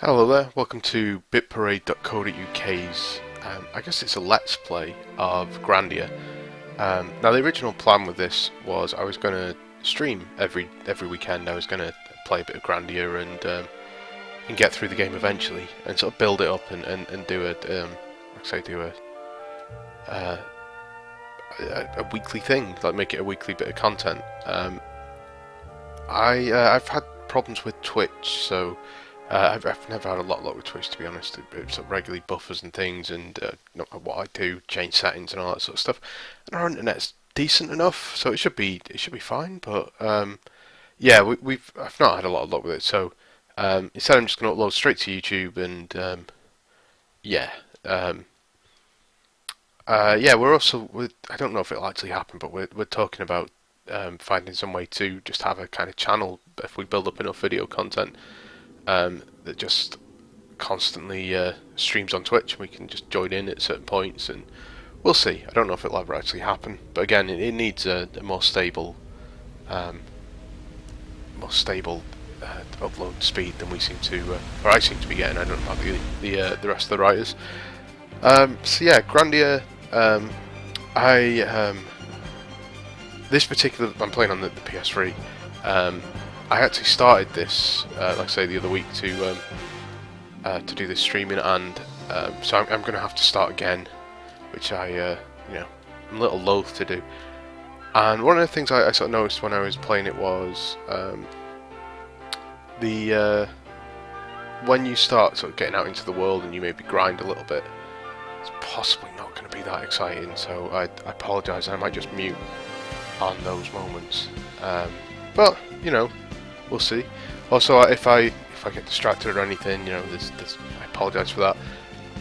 Hello there, welcome to bitparade.co.uk's, I guess it's a let's play of Grandia. Now the original plan with this was I was going to stream every weekend. I was going to play a bit of Grandia and get through the game eventually and sort of build it up and do a weekly thing, like make it a weekly bit of content. I've had problems with Twitch, so I've never had a lot with Twitch, to be honest. It sort of regularly buffers and things, and not what I do, change settings and all that sort of stuff. And our internet's decent enough, so it should be fine. But yeah, I've not had a lot of luck with it. So instead, I'm just going to upload straight to YouTube, and yeah, yeah. I don't know if it'll actually happen, but we're talking about finding some way to just have a kind of channel if we build up enough video content. That just constantly streams on Twitch, and we can just join in at certain points, and we'll see. I don't know if it'll ever actually happen, but again, it needs a more stable, upload speed than we seem to, or I seem to be getting. I don't know about the rest of the writers. So yeah, Grandia. This particular, I'm playing on the PS3. I actually started this, like I say, the other week to do this streaming, and so I'm going to have to start again, which I'm a little loath to do. And one of the things I sort of noticed when I was playing it was when you start sort of getting out into the world and you maybe grind a little bit, it's possibly not going to be that exciting. So I apologise. I might just mute on those moments, but you know. We'll see. Also, if I get distracted or anything, I apologise for that.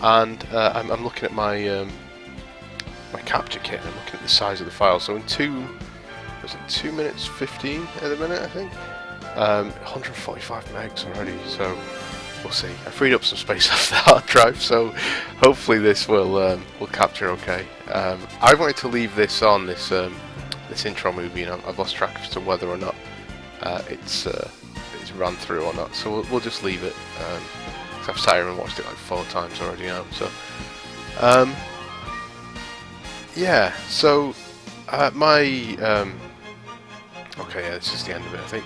And I'm looking at my my capture kit, and I'm looking at the size of the file. So in 2 minutes 15 at the minute, I think. 145 megs already. So we'll see. I freed up some space off the hard drive, so hopefully this will capture okay. I wanted to leave this on this intro movie, and I've lost track as to whether or not it's run through or not, so we'll just leave it. Cause I've sat here and watched it like 4 times already now. So yeah. So okay, yeah, this is the end of it. I think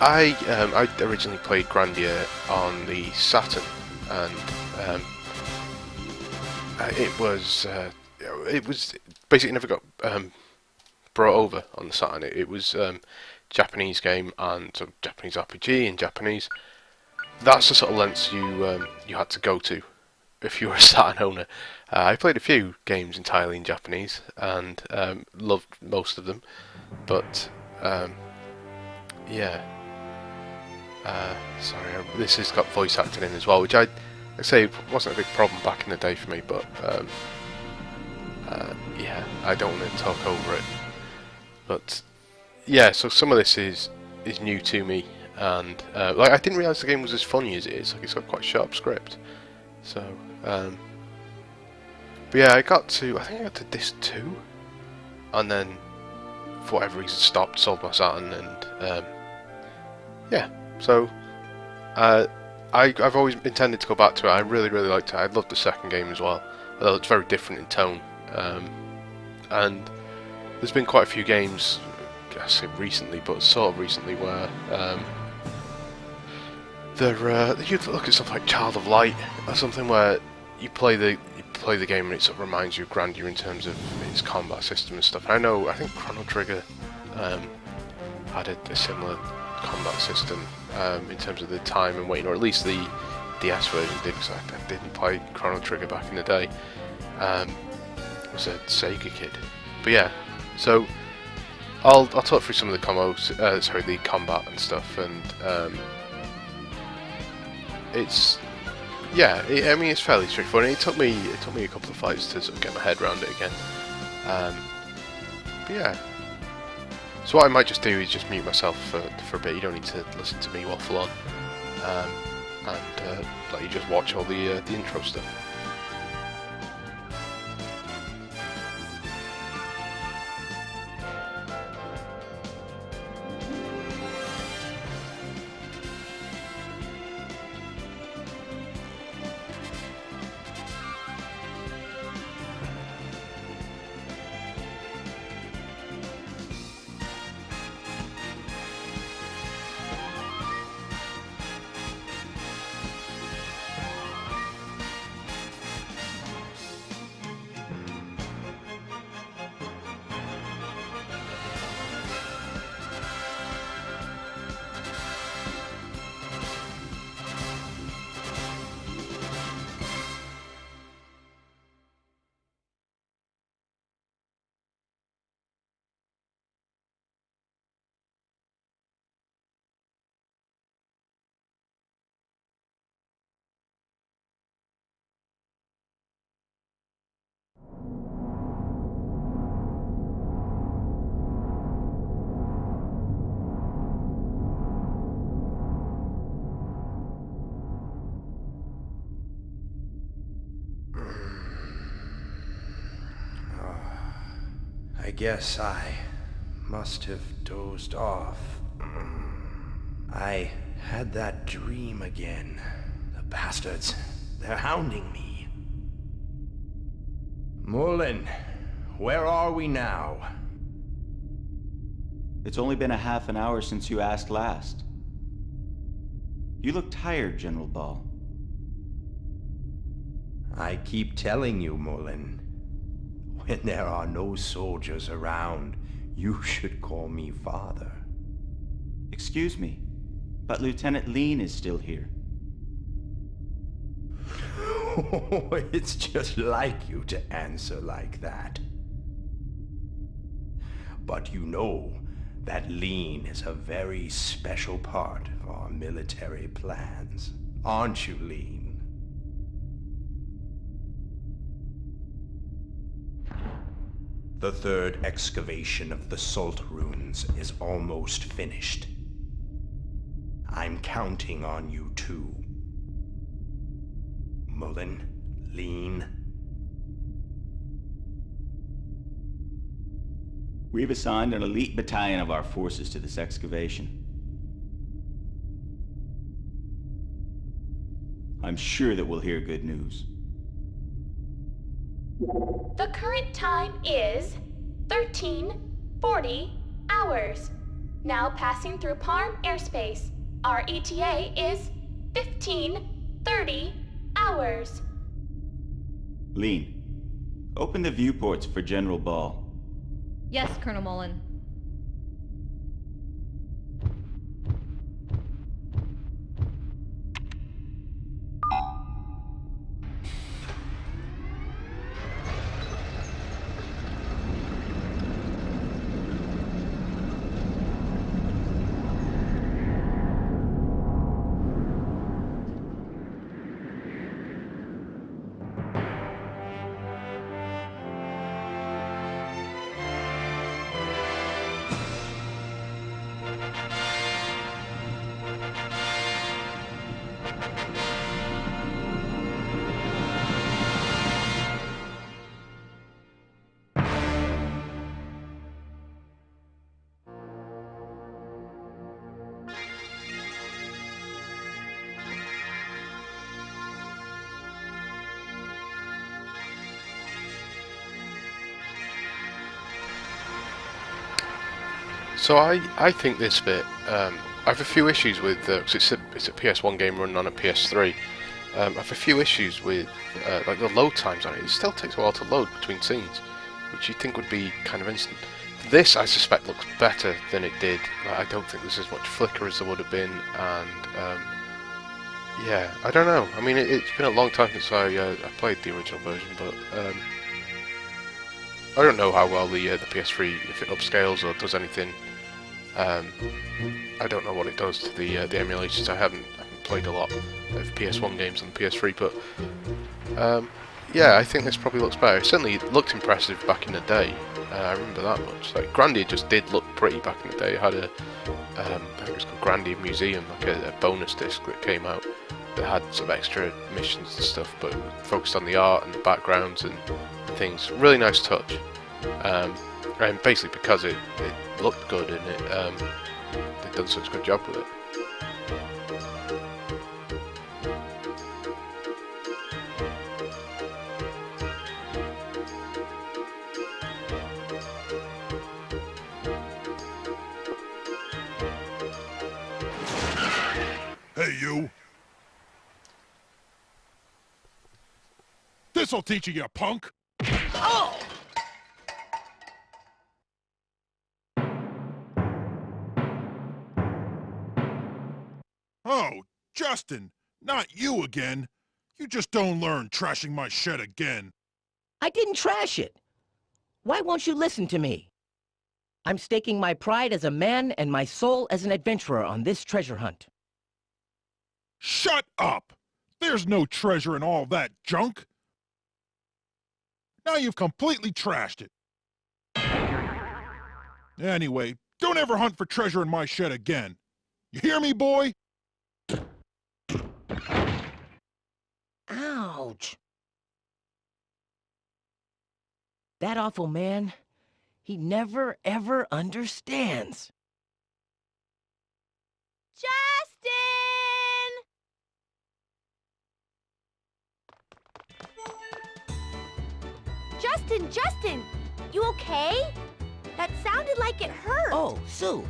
I originally played Grandia on the Saturn, and it was basically never got brought over on the Saturn. It was Japanese game and sort of Japanese RPG in Japanese. That's the sort of lengths you had to go to if you were a Saturn owner. I played a few games entirely in Japanese and loved most of them, but yeah. Sorry, this has got voice acting in as well, which I say wasn't a big problem back in the day for me, but yeah, I don't want to talk over it. But yeah, so some of this is new to me, and like I didn't realise the game was as funny as it is. Like it's got quite a sharp script. So, but yeah, I think I got to disc 2, and then for whatever reason stopped, sold my Saturn, and yeah. So I've always intended to go back to it. I really liked it. I loved the second game as well, although it's very different in tone. And there's been quite a few games, I say recently, but sort of recently, where you look at stuff like Child of Light or something, where you play the game and it sort of reminds you of Grandia in terms of its combat system and stuff. I think Chrono Trigger had a similar combat system in terms of the time and waiting, or at least the DS version did, because I didn't play Chrono Trigger back in the day. I was a Sega kid, but yeah. So I'll talk through some of the the combat and stuff, and it's I mean it's fairly straightforward. It took me a couple of fights to sort of get my head around it again. But yeah. So what I might just do is just mute myself for a bit. You don't need to listen to me waffle on, and let you just watch all the intro stuff. guess I must have dozed off. I had that dream again. The bastards, they're hounding me. Mullen, where are we now? It's only been a half an hour since you asked last. You look tired, General Ball. I keep telling you, Mullen. When there are no soldiers around, you should call me father. Excuse me, but Lieutenant Lean is still here. It's just like you to answer like that. But you know that Lean is a very special part of our military plans. Aren't you, Lean? The third excavation of the Salt Ruins is almost finished. I'm counting on you too. Mullen, Lean. We've assigned an elite battalion of our forces to this excavation. I'm sure that we'll hear good news. The current time is 13:40 hours. Now passing through Parm airspace. Our ETA is 15:30 hours. Lean, open the viewports for General Ball. Yes, Colonel Mullen. So I think this bit, I have a few issues with, because it's a PS1 game running on a PS3, I have a few issues with like the load times on it. It still takes a while to load between scenes, which you'd think would be kind of instant. This, I suspect, looks better than it did. Like, I don't think there's as much flicker as there would have been, and yeah, I don't know. I mean, it's been a long time since I played the original version, but I don't know how well the PS3, if it upscales or does anything. I don't know what it does to the emulations. I haven't played a lot of PS1 games on the PS3, but yeah, I think this probably looks better. It certainly looked impressive back in the day. I remember that much. Like Grandia just did look pretty back in the day. It had a I think it was called Grandia Museum, like a bonus disc that came out that had some extra missions and stuff, but focused on the art and the backgrounds and things. Really nice touch. And basically because it looked good and they've done such a good job with it. Hey, you! This'll teach you, punk! Oh! Oh, Justin, not you again. You just don't learn trashing my shed again. I didn't trash it. Why won't you listen to me? I'm staking my pride as a man and my soul as an adventurer on this treasure hunt. Shut up! There's no treasure in all that junk. Now you've completely trashed it. Anyway, don't ever hunt for treasure in my shed again. You hear me, boy? Ouch. That awful man, He never, ever understands. Justin! Justin! You okay? That sounded like it hurt. Oh, Sue,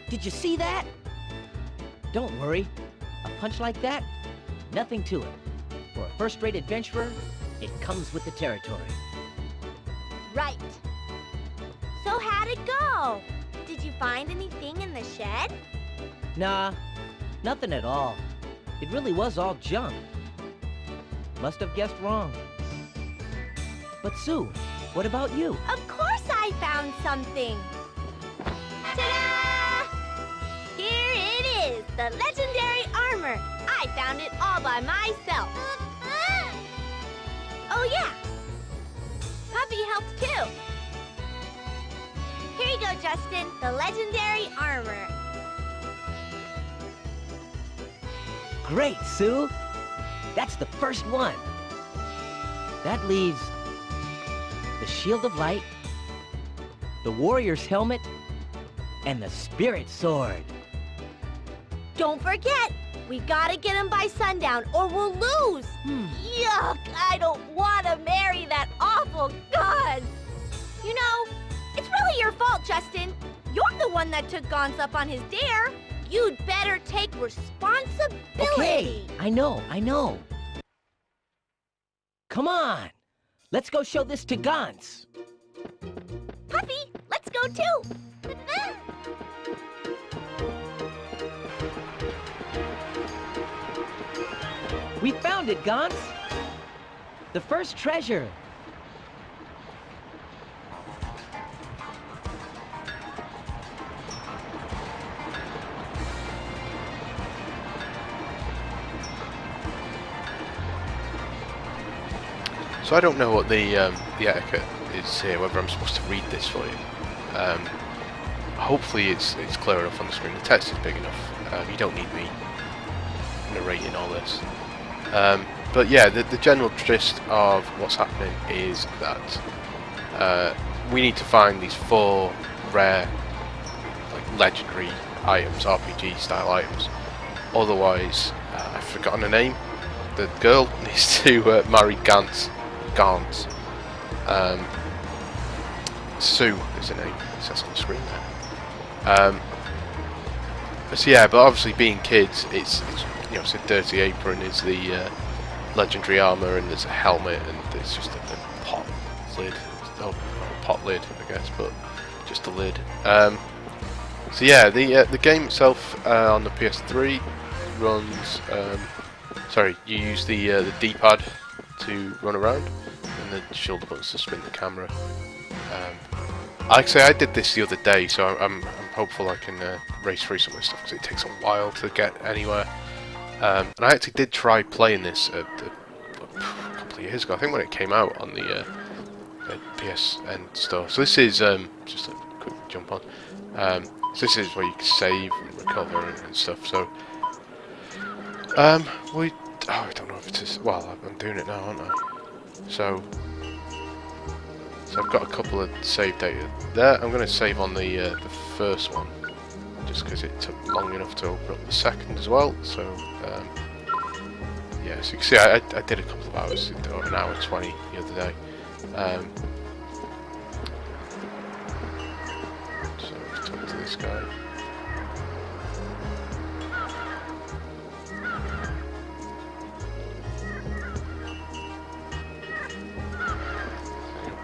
did you see that? Don't worry. A punch like that, nothing to it. For a first-rate adventurer, it comes with the territory. Right. So how'd it go? Did you find anything in the shed? Nah, nothing at all. It really was all junk. Must have guessed wrong. But Sue, what about you? Of course I found something. Ta-da! Here it is, the legendary armor. I found it all by myself. Oh yeah, Puppy helped too. Here you go, Justin, the legendary armor. Great, Sue! That's the first one. That leaves the Shield of Light, the Warrior's Helmet, and the Spirit Sword. Don't forget, we gotta get him by sundown or we'll lose. Yuck, I don't want to marry that awful god. You know, it's really your fault, Justin. You're the one that took Gaunt's up on his dare. You'd better take responsibility. Okay, I know. Come on, let's go show this to Gaunt's. Puffy, let's go too. We found it, Gaunt's. The first treasure. So I don't know what the etiquette is here, whether I'm supposed to read this for you. Hopefully it's clear enough on the screen. The text is big enough. You don't need me narrating all this. But yeah, the general gist of what's happening is that we need to find these 4 rare, like, legendary items, RPG style items. Otherwise, I've forgotten her name. The girl needs to marry Gaunt. Sue is her name. It says on the screen there. So yeah, but obviously being kids, it's you know, so Dirty Apron is the legendary armor, and there's a helmet, and there's just a pot lid. Oh, pot lid, I guess, but just a lid. So yeah, the game itself on the PS3 runs. Sorry, you use the D-pad to run around, and the shoulder buttons to spin the camera. Like I say, I did this the other day, so I'm hopeful I can race through some of this stuff, because it takes a while to get anywhere. And I actually did try playing this a couple of years ago, I think, when it came out on the PSN store. So this is just a quick jump on. So this is where you can save and recover and stuff. So I don't know if it is. Well, I'm doing it now, aren't I? So I've got a couple of save data there. I'm going to save on the first one, just because it took long enough to open up the second as well. So yeah, so you can see I did a couple of hours, or an hour 20 the other day. So let's talk to this guy.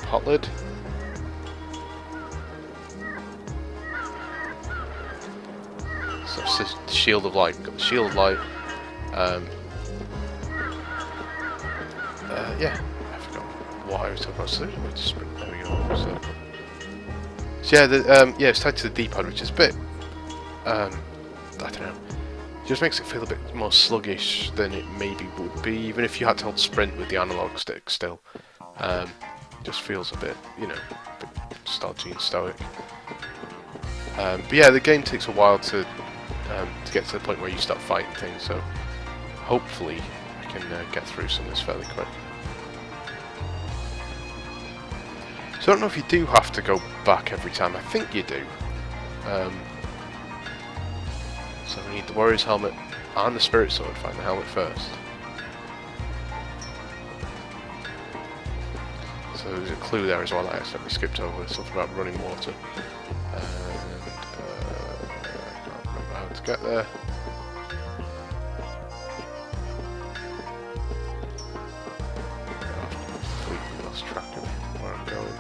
Pot lid. So it's the Shield of Light. We've got the Shield of Light. Yeah, I forgot what I was talking about. So there we go. So yeah, yeah, it's tied to the D-pad, which is a bit. I don't know. It just makes it feel a bit more sluggish than it maybe would be, even if you had to hold sprint with the analog stick. Still. Just feels a bit, you know, a bit stodgy and stoic. But yeah, the game takes a while to get to the point where you start fighting things, so hopefully I can get through some of this fairly quick. So I don't know if you do have to go back every time. I think you do. So we need the warrior's helmet and the spirit sword. Find the helmet first. So there's a clue there as well I accidentally skipped over, something about running water. And I can't remember how to get there. I've completely lost track of where I'm going.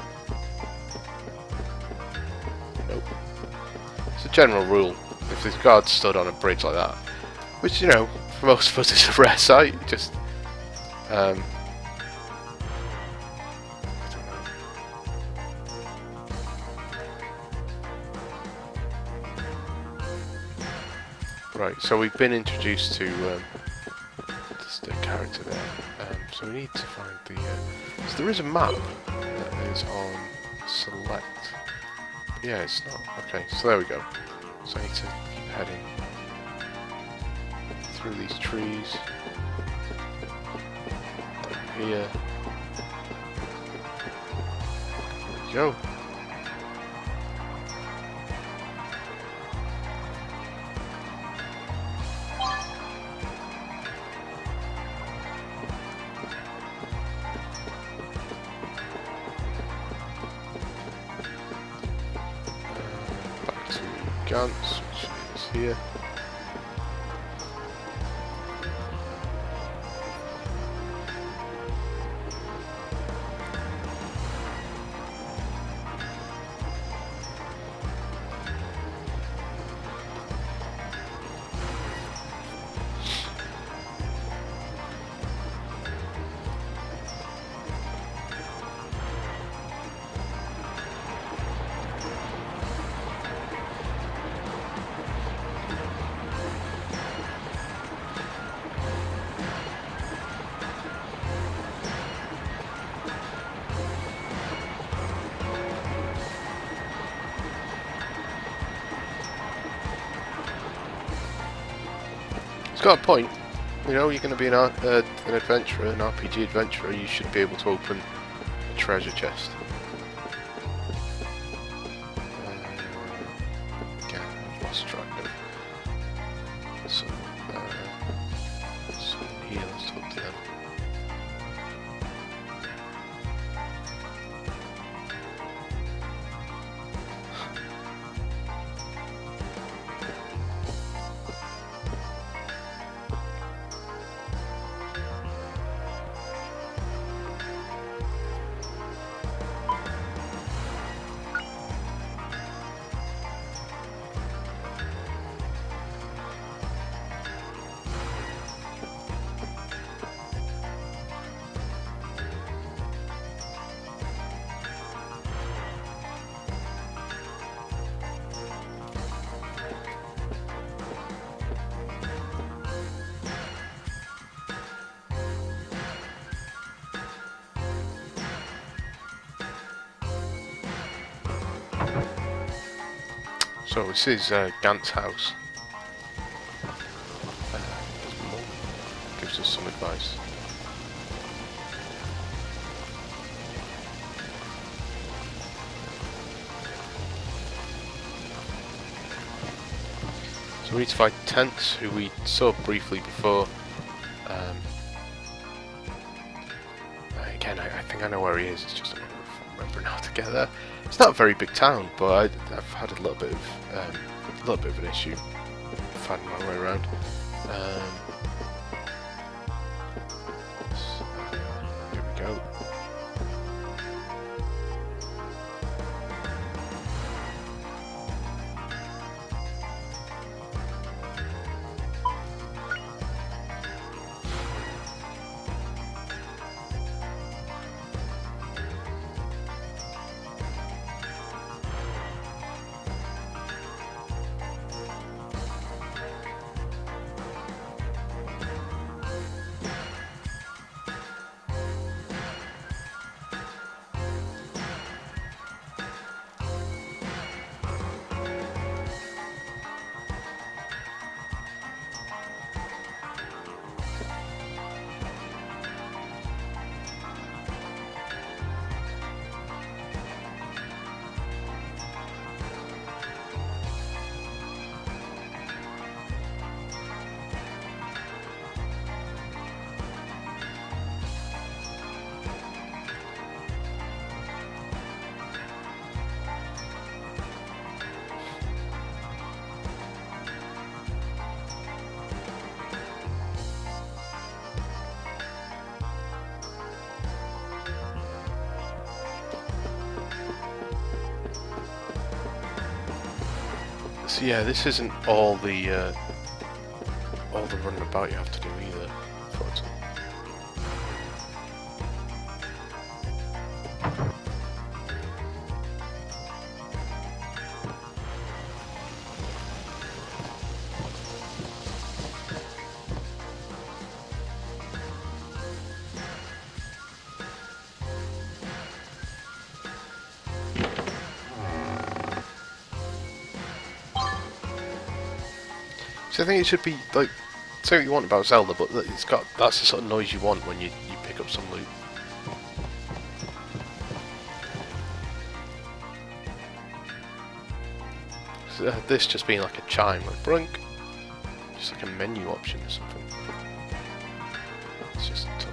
Nope. It's a general rule. If there's guards stood on a bridge like that, which, you know, for most of us is a rare sight, just right, so we've been introduced to just a character there. So we need to find the. So there is a map that is on select. Yeah, it's not. Okay, so there we go. So I need to keep heading through these trees. Down here. There we go. Guns, which is here. It's got a point. You know, you're going to be an adventurer, an RPG adventurer. You should be able to open a treasure chest. Again, I've lost track of. So, here, let's talk to them. So this is Gant's house. His mum gives us some advice. So we need to fight Tense, who we saw briefly before. Again, I think I know where he is. It's just a matter of remembering how to get there. It's not a very big town, but I've had a little bit of an issue finding my way around. So, here we go. So yeah, this isn't all the running about you have to do either, unfortunately. So I think it should be like, say what you want about Zelda, but it's got, that's the sort of noise you want when you pick up some loot. So, this just being like a chime, like brunk, just like a menu option or something. It's just totally.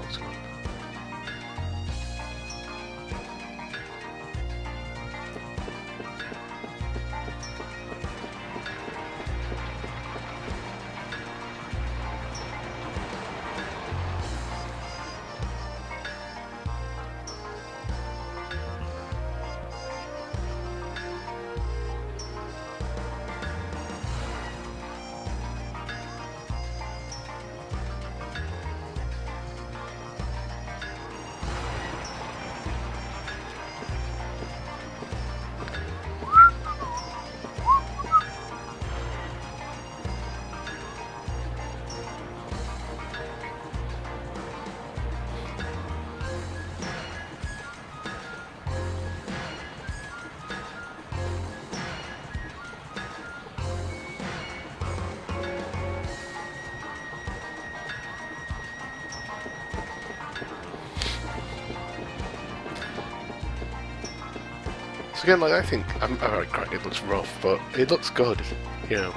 So again, like I think, alright, correct, it looks rough, but it looks good, you know.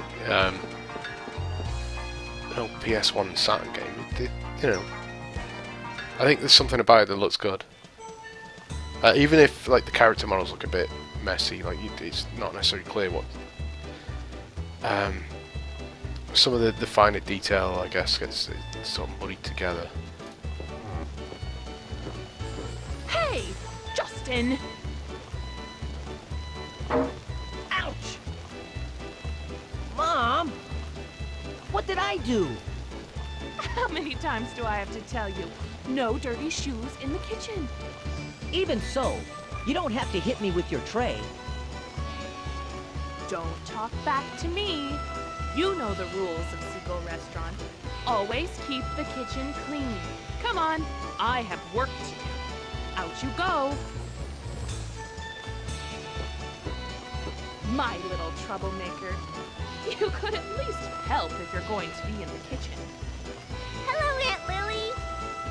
No PS1 Saturn game, you know. I think there's something about it that looks good. Even if like the character models look a bit messy, like it's not necessarily clear what. Some of the finer detail, I guess, gets sort of muddied together. Hey, Justin! Ouch! Mom! What did I do? How many times do I have to tell you? No dirty shoes in the kitchen. Even so, you don't have to hit me with your tray. Don't talk back to me. You know the rules of Seagull Restaurant. Always keep the kitchen clean. Come on, I have work to do. Out you go. My little troublemaker. You could at least help if you're going to be in the kitchen. Hello, Aunt Lily.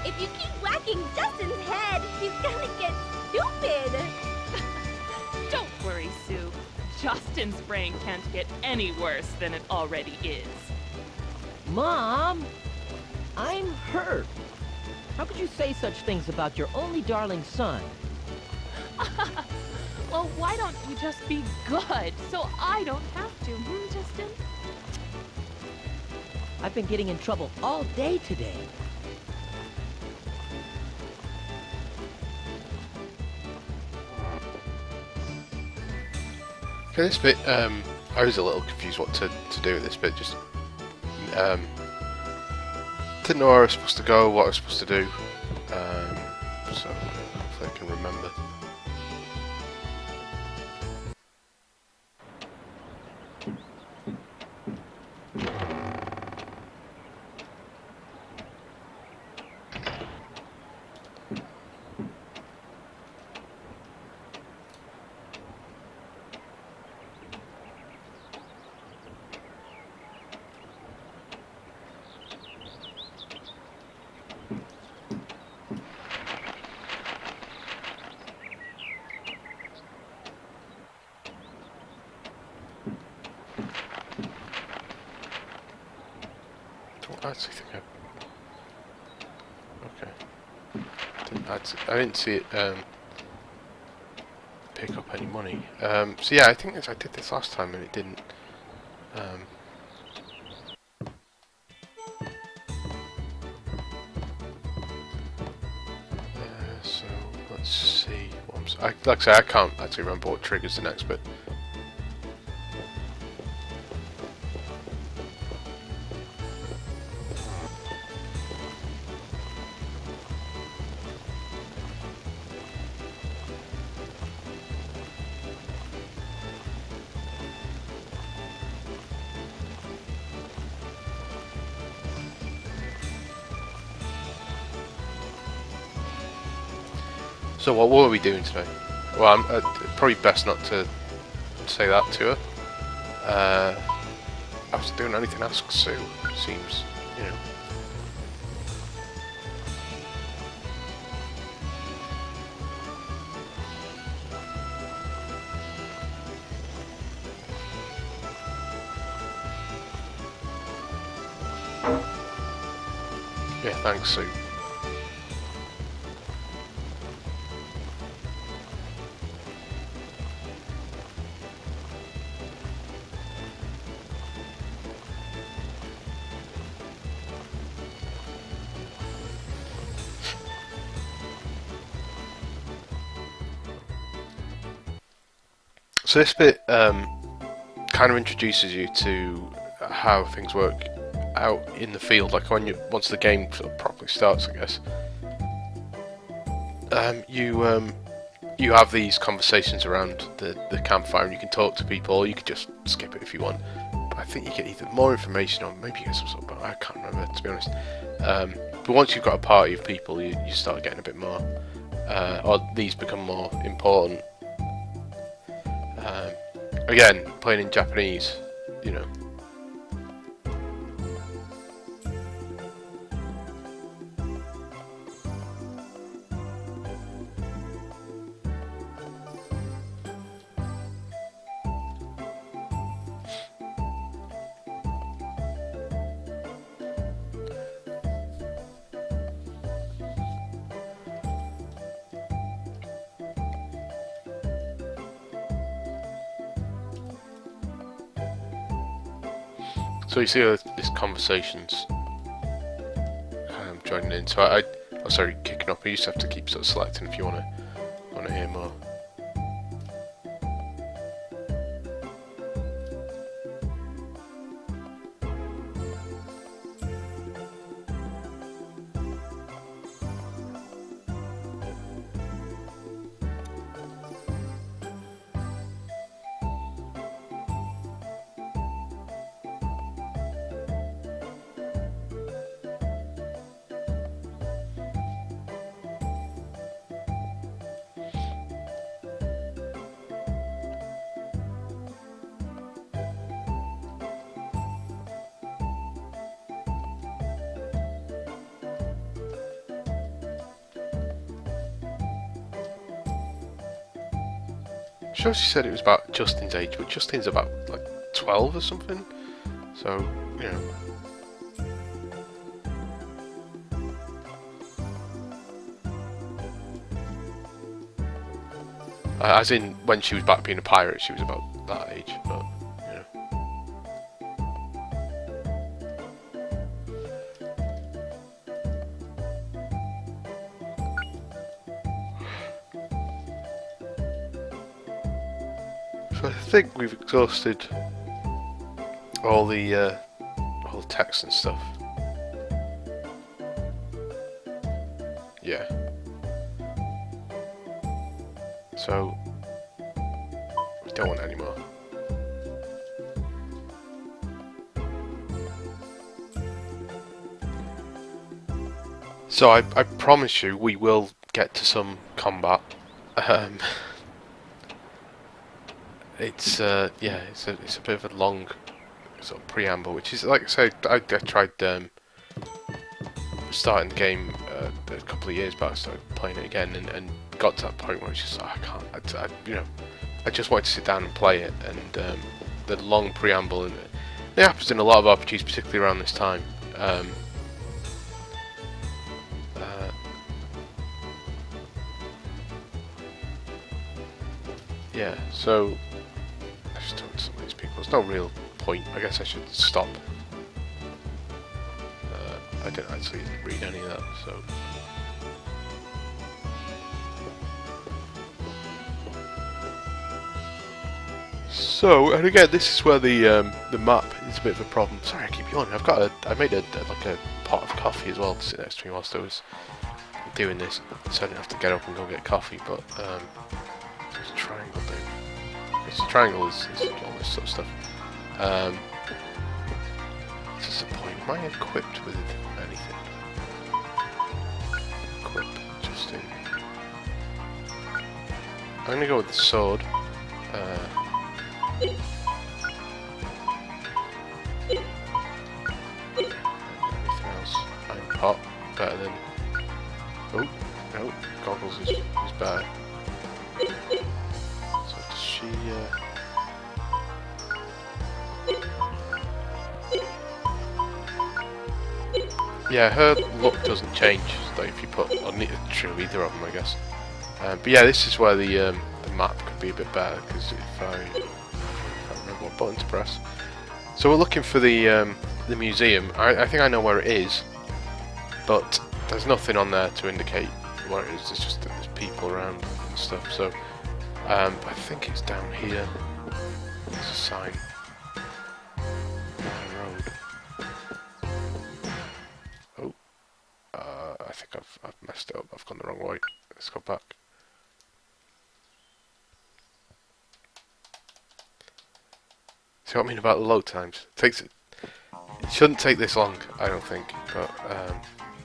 If you keep whacking Justin's head, he's gonna get stupid. Don't worry, Sue. Justin's brain can't get any worse than it already is. Mom! I'm hurt. How could you say such things about your only darling son? Well, why don't you just be good so I don't have to, Justin? I've been getting in trouble all day today. Okay, this bit, I was a little confused what to do with this bit, just didn't know where I was supposed to go, what I was supposed to do, so hopefully I can remember. I actually think I didn't see it pick up any money. So yeah, I think I did this last time and it didn't. So let's see. Like I say, I can't actually remember what triggers the next bit. So what were we doing today? Well, probably best not to say that to her. I was doing anything Ask Sue, seems, you know. Yeah, thanks, Sue. So this bit kind of introduces you to how things work out in the field, like once the game sort of properly starts, I guess. You have these conversations around the campfire, and you can talk to people, or you could just skip it if you want. But I think you get either more information, or maybe you get some sort of, I can't remember, to be honest. But once you've got a party of people, you start getting a bit more, or these become more important. Again, playing in Japanese, you know. So you see this conversations joining in. So oh, sorry, kicking up. You just have to keep sort of selecting if you want to hear more. Sure, she said it was about Justin's age, but Justin's about like 12 or something. So, you know. As in, when she was back being a pirate, she was about that age, but, you know. So I think we've exhausted all the text and stuff. Yeah. So we don't want any more. So I promise you we will get to some combat. It's yeah, it's a bit of a long sort of preamble, which is, like I say, I tried starting the game a couple of years back. I started playing it again and got to that point where it's just I can't, you know, I just wanted to sit down and play it, and the long preamble, and it happens in a lot of RPGs, particularly around this time. Yeah, so I just talked to some of these people. There's no real point. I guess I should stop. I didn't actually read any of that, so. So, and again, this is where the map is a bit of a problem. Sorry, I keep yawning. I made like a pot of coffee as well to sit next to me whilst I was doing this, so I didn't have to get up and go get coffee. But there's a triangle thing. It's a triangle is all this sort of stuff. What's the point? Am I equipped with anything? Equip, Justin. I'm gonna go with the sword. Anything else? Iron pot, better than... Oh, no, goggles is better. So does she... Yeah, her look doesn't change, like if you put on true either of them, I guess. But yeah, this is where the map could be a bit better, because if I remember what button to press. So we're looking for the museum. I think I know where it is, but there's nothing on there to indicate where it is. It's just that there's people around and stuff. So I think it's down here. There's a sign. I think I've messed it up. I've gone the wrong way. Let's go back. See what I mean about the load times? It shouldn't take this long, I don't think. But oh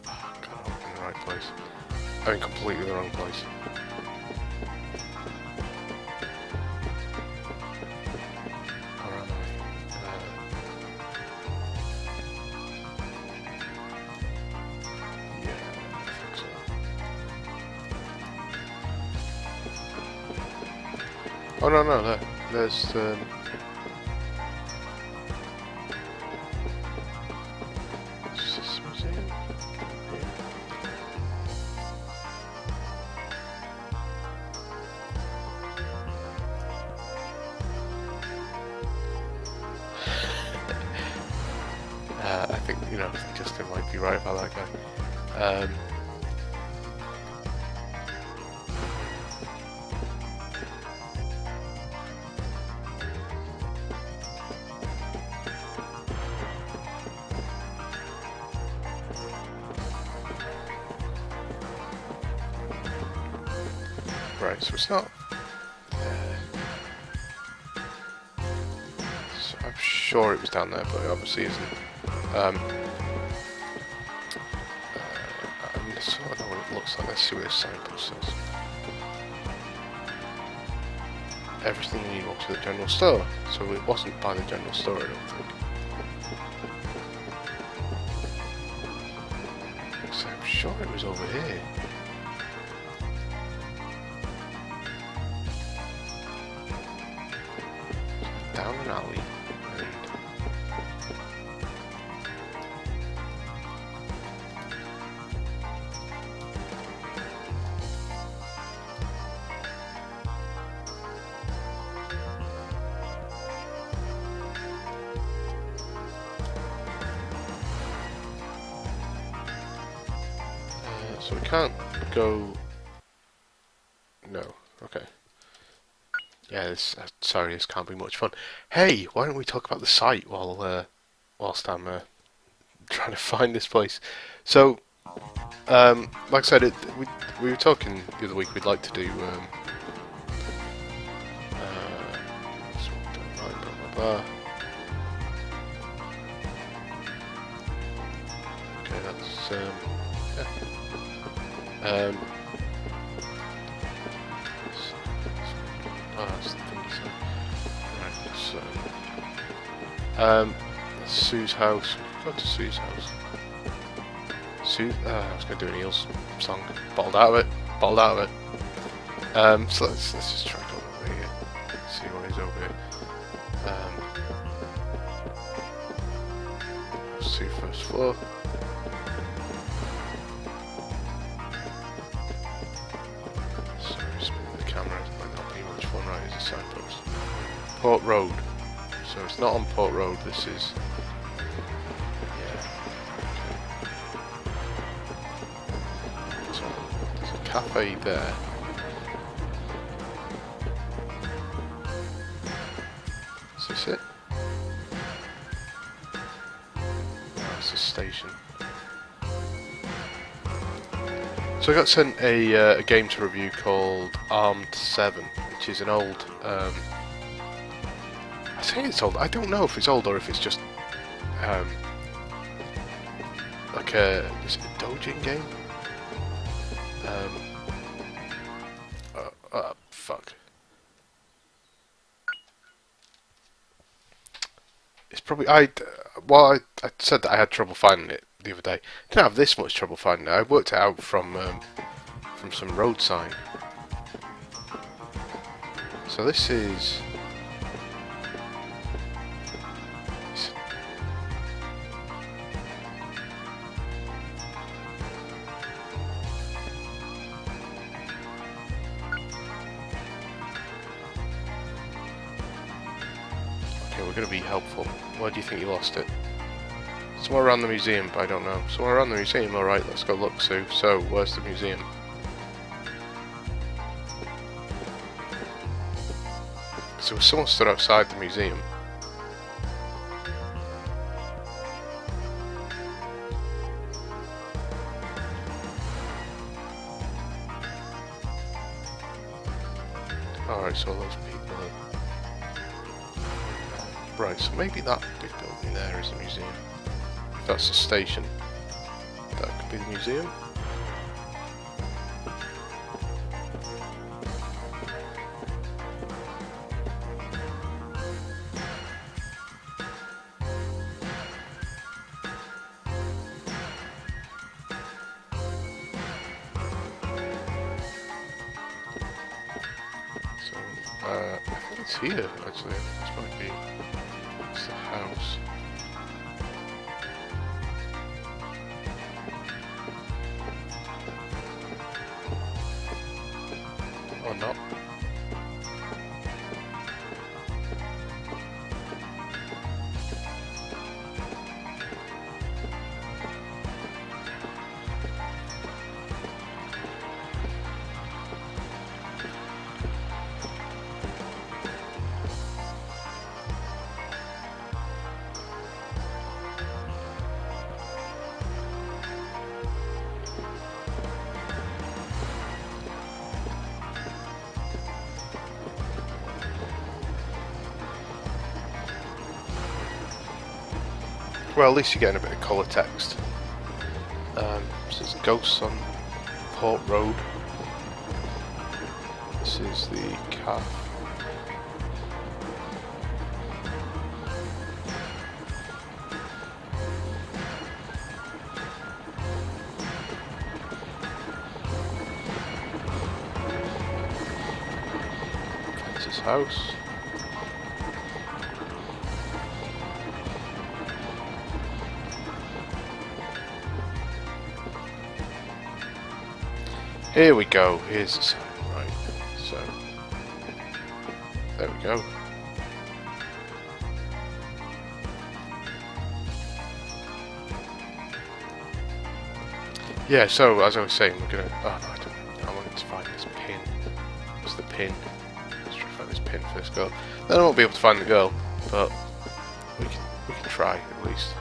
God, I'm in the right place. I'm in completely the wrong place. Where am I? Oh no, there's is this museum? I think, you know, Justin might be right about that guy. Right, so it's not there. So I'm sure it was down there, but it obviously isn't. I sort of know what it looks like. Let's see what this signpost says. Everything you need walks to the general store. So it wasn't by the general store, I don't think. So I'm sure it was over here. Down an alley, and so we can't go. No, okay. Yeah, sorry, this can't be much fun. Hey, why don't we talk about the site whilst I'm trying to find this place? So, like I said, we were talking the other week. We'd like to do okay, that's yeah. That's the thing, so. Right, so Sue's house. Go to Sue's house. Sue. I was going to do an Eels song. Bottled out of it. So let's just try going over here. See what is over here. Sue first floor. Signpost. Port Road. So it's not on Port Road, this is... Yeah. Okay. So there's a cafe there. Is this it? No, it's a station. So I got sent a game to review called Armed 7, which is an old, I say it's old, I don't know if it's old or if it's just, like is it a Dojin game? Fuck. it's probably I said that I had trouble finding it the other day. I didn't have this much trouble finding it. I worked it out from some road sign. So this is. Okay, we're going to be helpful. Where do you think you lost it? Somewhere around the museum, but I don't know. Somewhere around the museum, alright, let's go look, Sue. So, where's the museum? So someone stood outside the museum. Alright, so all those people are... Right, so maybe that big building there is the museum. If that's the station, that could be the museum. I think it's here, actually. This might be... It's the house. Or not. Well, at least you're getting a bit of colour text. So there's ghosts on Port Road. This is the calf. That's his house. Here we go, here's the sign, right, so, there we go. Yeah, so, as I was saying, we're gonna, oh no, I wanted to find this pin. What's the pin? Let's try to find this pin for this girl. Then I won't be able to find the girl, but we can try, at least.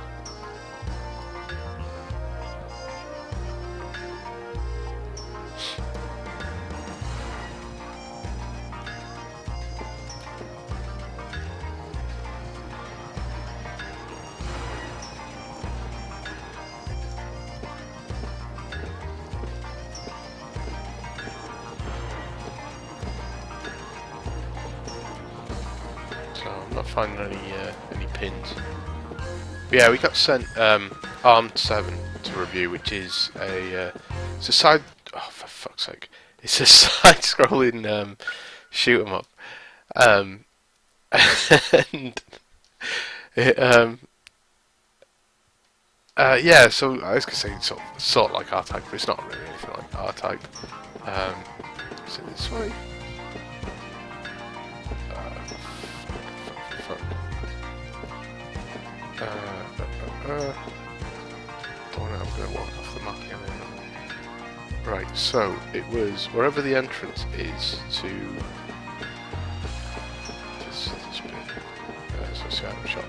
I'm not finding any pins. But yeah, we got sent Armed 7 to review, which is it's a side. Oh, for fuck's sake! It's a side-scrolling shoot 'em up, and it, yeah. So I was gonna say sort of like R-Type, but it's not really anything like R-Type. Is it this way? I'm going to walk off the map again. Right, so it was wherever the entrance is to this bit. So it's the item shop.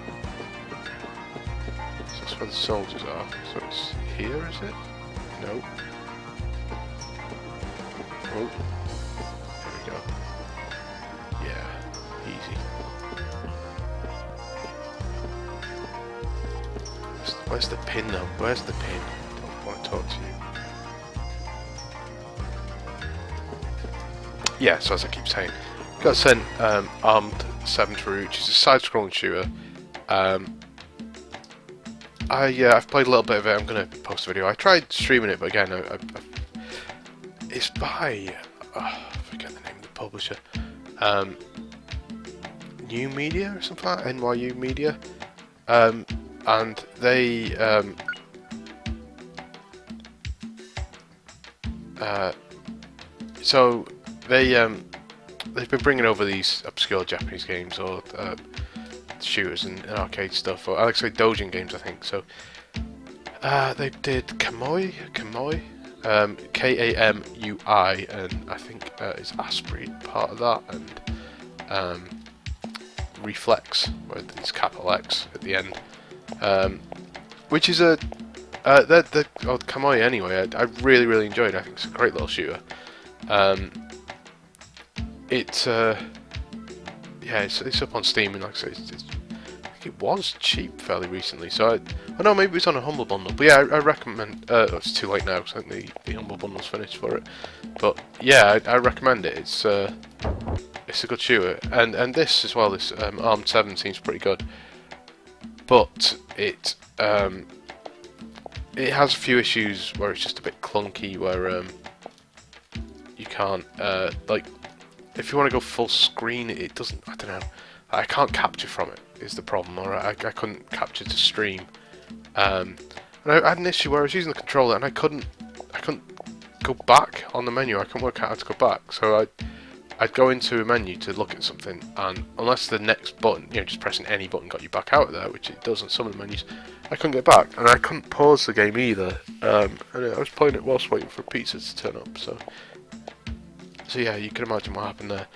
So that's where the soldiers are. So it's here, is it? No. Oh, there we go. Yeah, easy. Where's the pin though? Where's the pin? I don't want to talk to you. Yeah, so as I keep saying, got sent Armed 7 through, which is a side-scrolling shooter. I've played a little bit of it. I'm gonna post a video. I tried streaming it, but again, it's by I forget the name of the publisher. New Media or something like that, NYU Media, and they so they've been bringing over these obscure Japanese games or shooters and arcade stuff, or Alex Dojin games, I think. So they did Kamui, Kamui, and I think is Asprey part of that, and Reflex, where it's capital X at the end, which is the Kamui anyway. I really enjoyed it. I think it's a great little shooter. It's up on Steam, and like I say, I think it was cheap fairly recently. So I know maybe it's on a Humble Bundle, but yeah, I recommend. It's too late now because I think the Humble Bundle's finished for it. But yeah, I recommend it. It's a good shooter, and this as well. This Armed 7 seems pretty good, but it has a few issues where it's just a bit clunky, where you can't like. If you want to go full screen, it doesn't. I don't know. I can't capture from it. Is the problem? Or I couldn't capture to stream. And I had an issue where I was using the controller and I couldn't go back on the menu. I couldn't work out how to go back. So I'd go into a menu to look at something, and unless the next button, just pressing any button got you back out of there, which it does on some of the menus, I couldn't get back, and I couldn't pause the game either. And I was playing it whilst waiting for pizza to turn up. So yeah, you can imagine what happened there.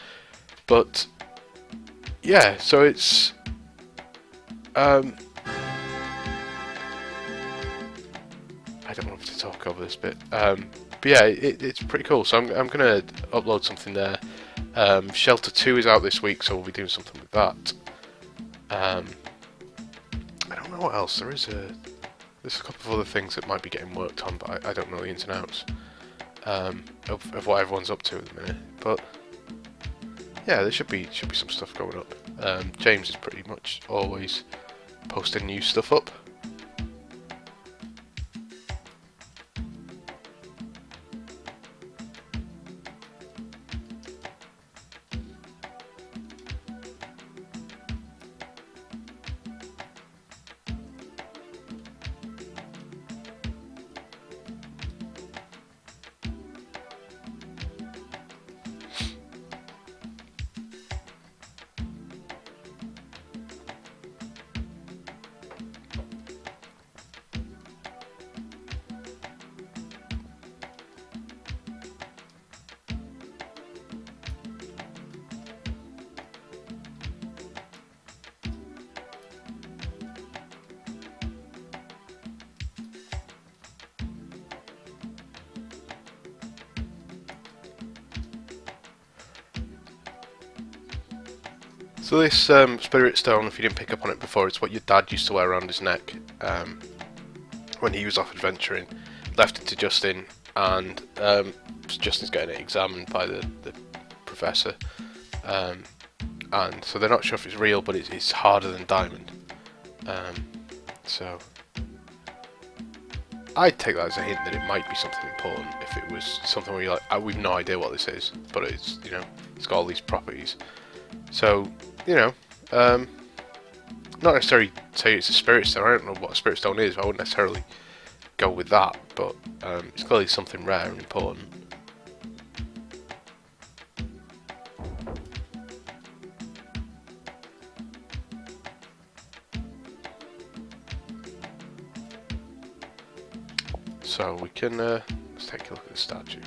But yeah, so it's I don't want to talk over this bit. But yeah, it's pretty cool. So I'm gonna upload something there. Shelter 2 is out this week, so we'll be doing something with that. I don't know what else. There's a couple of other things that might be getting worked on, but I don't know the ins and outs of what everyone's up to at the minute. But yeah, there should be some stuff going up. James is pretty much always posting new stuff up. So this Spirit Stone, if you didn't pick up on it before, it's what your dad used to wear around his neck when he was off adventuring. Left it to Justin, and Justin's getting it examined by the professor. And so they're not sure if it's real, but it's harder than diamond. So I'd take that as a hint that it might be something important if it was something where you're like, we've no idea what this is, but it's, it's got all these properties. So, not necessarily say it's a Spirit Stone. I don't know what a Spirit Stone is. I wouldn't necessarily go with that, but it's clearly something rare and important. So we can let's take a look at the statue.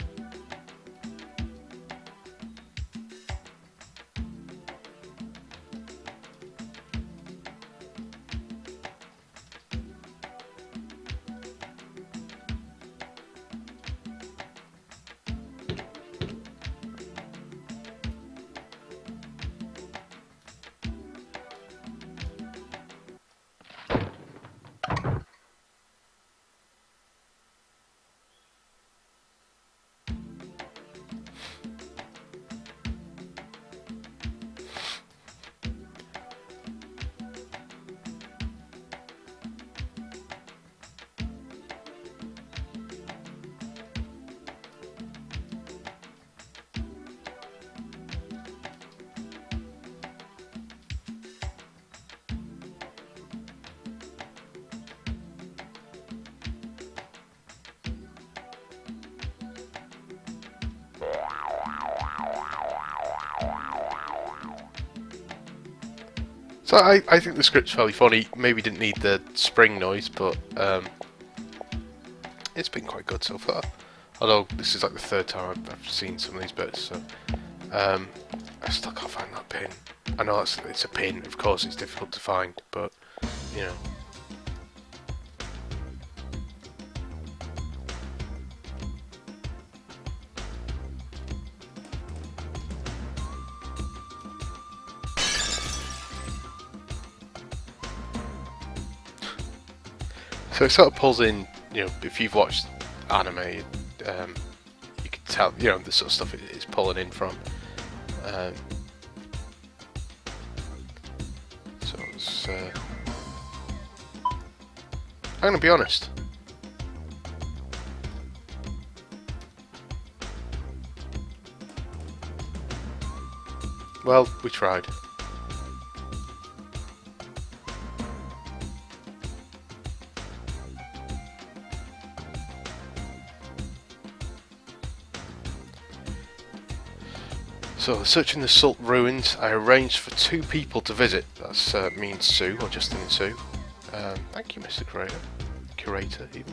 So I think the script's fairly funny. Maybe didn't need the spring noise, but it's been quite good so far. Although this is like the third time I've seen some of these bits, so I still can't find that pin. I know it's a pin, of course it's difficult to find, but you know. So it sort of pulls in, you know, if you've watched anime, you can tell, you know, the sort of stuff it is pulling in from. So it's, I'm going to be honest. Well, we tried. So, searching the Salt Ruins, I arranged for 2 people to visit. That's me and Sue, or Justin and Sue. Thank you, Mr. Curator, even.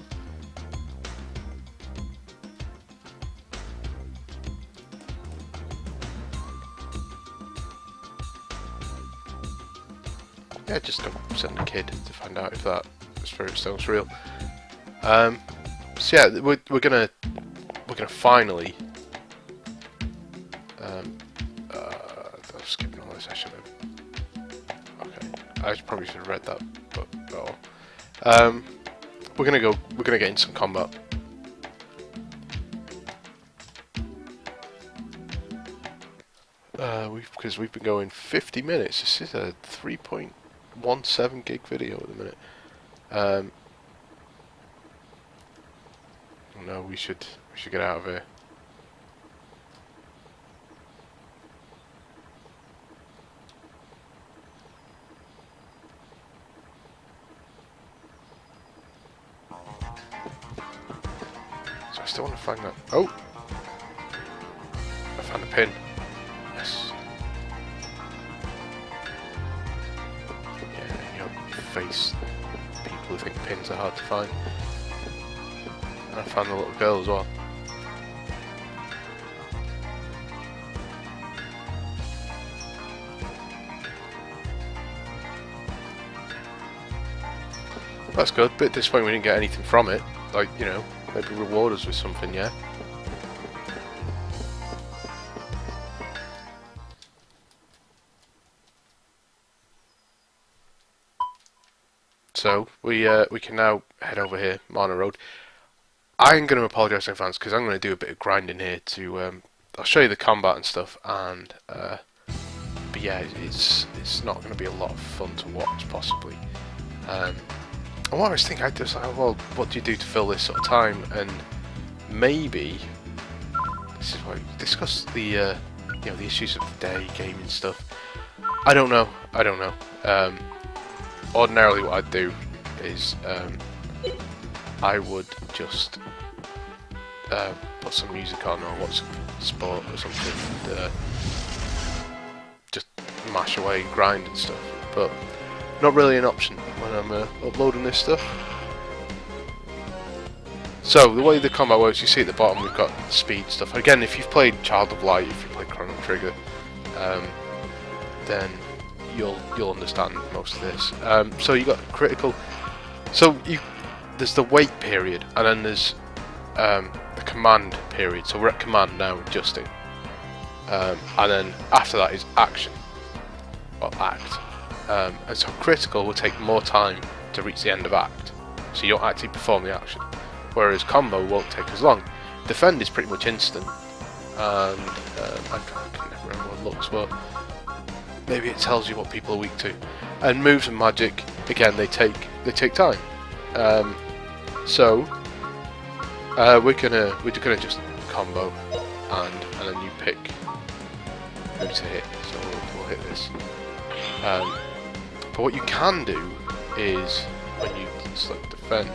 Yeah, just go send a kid to find out if that spirit stone's real. So yeah, we're gonna finally. I'm skipping all this. I should have. Okay, I probably should have read that, but oh. We're gonna get into some combat. Because we've been going 50 minutes. This is a 3.17 gig video at the minute. No, we should get out of here. So I still want to find that. Oh, I found a pin. Yes. Yeah, you know, face people who think pins are hard to find. And I found the little girl as well. That's good. Bit disappointing we didn't get anything from it. Like, you know, maybe reward us with something, yeah? So, we can now head over here, Marna Road. I'm going to apologise in advance because I'm going to do a bit of grinding here to, I'll show you the combat and stuff, and, but yeah, it's not going to be a lot of fun to watch, possibly. And what I was thinking, I was like, well, what do you do to fill this sort of time? And maybe this is why we discuss the, you know, the issues of the day, gaming stuff. I don't know. Ordinarily, what I'd do is I would just put some music on or watch some sport or something, and just mash away and grind and stuff. But not really an option when I'm uploading this stuff. So the way the combat works, you see at the bottom we've got speed stuff. Again, if you've played Child of Light, if you played Chrono Trigger, then you'll understand most of this. So you got critical. So there's the wait period, and then there's the command period. So we're at command now, adjusting, and then after that is action or act. And so critical will take more time to reach the end of act, so you don't actually perform the action. Whereas combo won't take as long. Defend is pretty much instant, and I can never remember what it looks, but maybe it tells you what people are weak to. And moves and magic, again, they take time. So we're gonna just combo, and then you pick who to hit. So we'll hit this. But what you can do is when you select defend,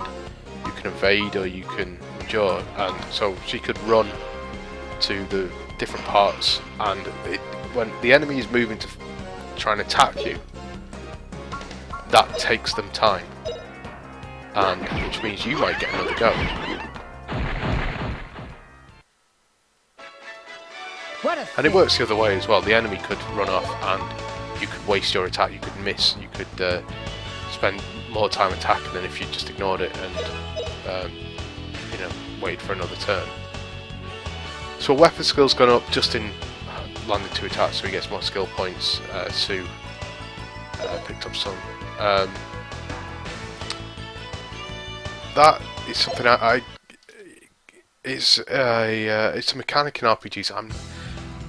you can evade or you can endure, and so she could run to the different parts, and when the enemy is moving to try and attack you, that takes them time, and which means you might get another go. And it works the other way as well. The enemy could run off and you could waste your attack, you could miss, you could spend more time attacking than if you just ignored it and you know, waited for another turn. So weapon skill's gone up. Justin landed 2 attacks, so he gets more skill points. Sue picked up some. That is something it's a mechanic in RPGs